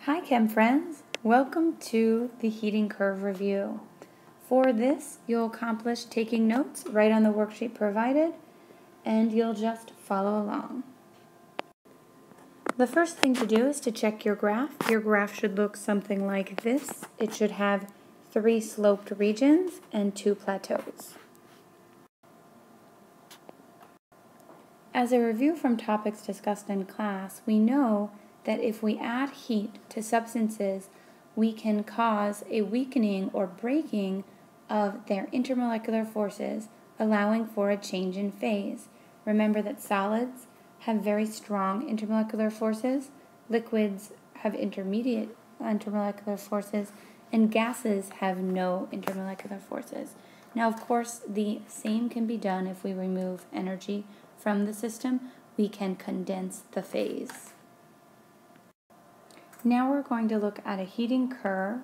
Hi Chem friends, welcome to the heating curve review. For this, you'll accomplish taking notes right on the worksheet provided, and you'll just follow along. The first thing to do is to check your graph. Your graph should look something like this. It should have 3 sloped regions and 2 plateaus. As a review from topics discussed in class, we know that if we add heat to substances, we can cause a weakening or breaking of their intermolecular forces, allowing for a change in phase. Remember that solids have very strong intermolecular forces, liquids have intermediate intermolecular forces, and gases have no intermolecular forces. Now, of course, the same can be done if we remove energy from the system. We can condense the phase. Now we're going to look at a heating curve,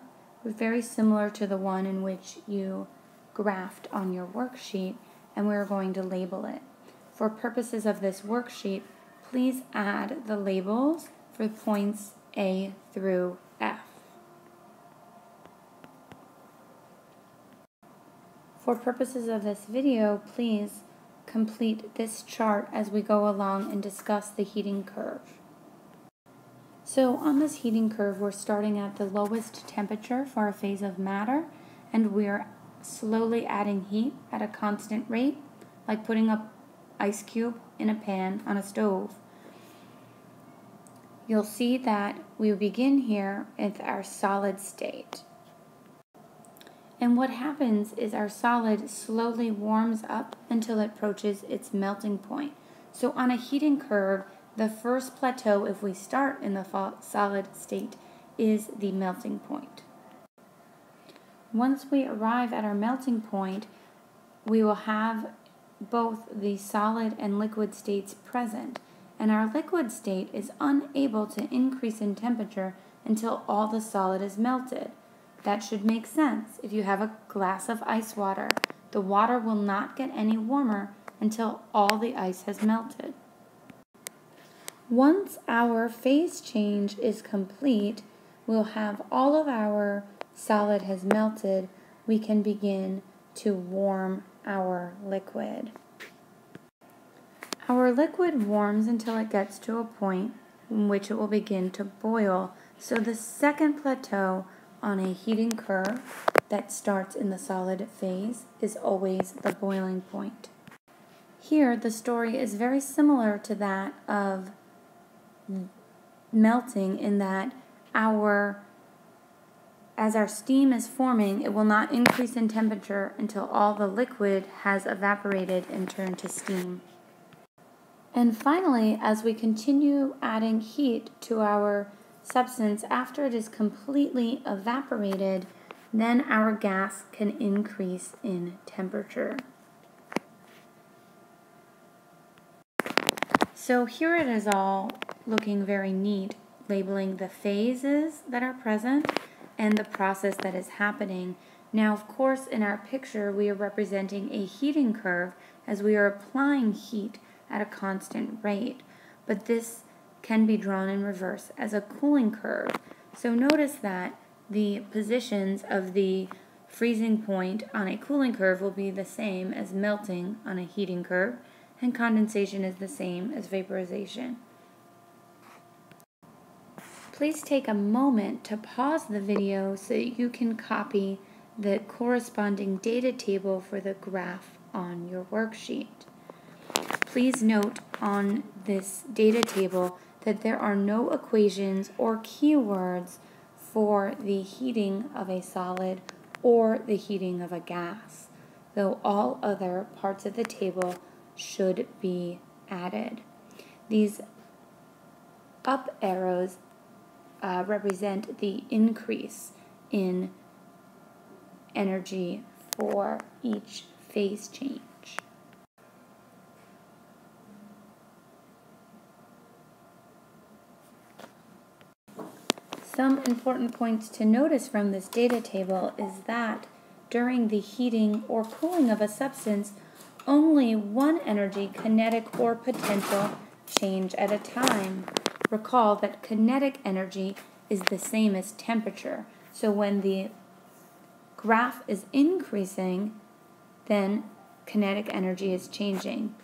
very similar to the one in which you graphed on your worksheet, and we're going to label it. For purposes of this worksheet, please add the labels for points A through F. For purposes of this video, please complete this chart as we go along and discuss the heating curve. So on this heating curve, we're starting at the lowest temperature for a phase of matter, and we're slowly adding heat at a constant rate, like putting an ice cube in a pan on a stove. You'll see that we begin here with our solid state. And what happens is our solid slowly warms up until it approaches its melting point. So on a heating curve, the first plateau, if we start in the solid state, is the melting point. Once we arrive at our melting point, we will have both the solid and liquid states present, and our liquid state is unable to increase in temperature until all the solid is melted. That should make sense. If you have a glass of ice water, the water will not get any warmer until all the ice has melted. Once our phase change is complete, we'll have all of our solid has melted. We can begin to warm our liquid. Our liquid warms until it gets to a point in which it will begin to boil. So the second plateau on a heating curve that starts in the solid phase is always the boiling point. Here, the story is very similar to that of melting, in that as our steam is forming, it will not increase in temperature until all the liquid has evaporated and turned to steam. And finally, as we continue adding heat to our substance after it is completely evaporated, then our gas can increase in temperature. So here it is all looking very neat, labeling the phases that are present and the process that is happening. Now, of course, in our picture, we are representing a heating curve as we are applying heat at a constant rate, but this can be drawn in reverse as a cooling curve. So notice that the positions of the freezing point on a cooling curve will be the same as melting on a heating curve, and condensation is the same as vaporization. Please take a moment to pause the video so that you can copy the corresponding data table for the graph on your worksheet. Please note on this data table that there are no equations or keywords for the heating of a solid or the heating of a gas, though all other parts of the table should be added. These up arrows represent the increase in energy for each phase change. Some important points to notice from this data table is that during the heating or cooling of a substance, only one energy, kinetic or potential, change at a time. Recall that kinetic energy is the same as temperature. So when the graph is increasing, then kinetic energy is changing.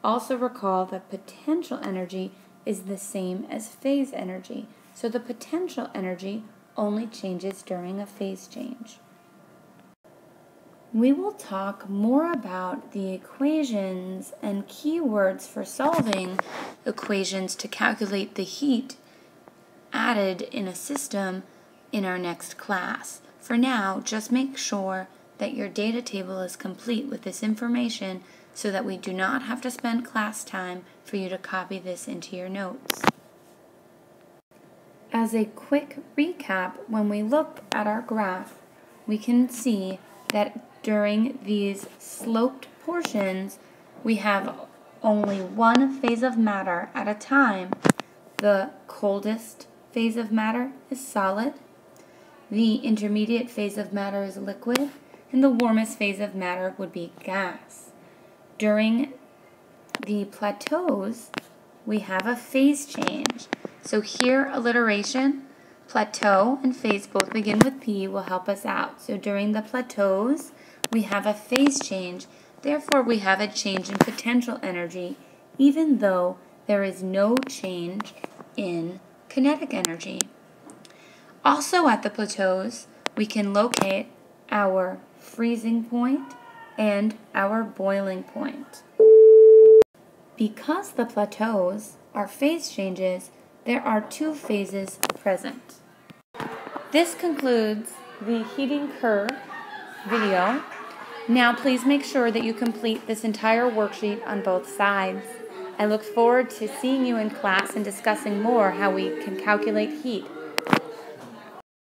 Also recall that potential energy is the same as phase energy. So the potential energy only changes during a phase change. We will talk more about the equations and keywords for solving equations to calculate the heat added in a system in our next class. For now, just make sure that your data table is complete with this information so that we do not have to spend class time for you to copy this into your notes. As a quick recap, when we look at our graph, we can see that during these sloped portions, we have only one phase of matter at a time. The coldest phase of matter is solid, the intermediate phase of matter is liquid, and the warmest phase of matter would be gas. During the plateaus, we have a phase change. So here, alliteration, plateau and phase both begin with P will help us out. So during the plateaus, we have a phase change. Therefore, we have a change in potential energy, even though there is no change in kinetic energy. Also at the plateaus, we can locate our freezing point and our boiling point. Because the plateaus are phase changes, there are two phases present. This concludes the heating curve video. Now please make sure that you complete this entire worksheet on both sides. I look forward to seeing you in class and discussing more how we can calculate heat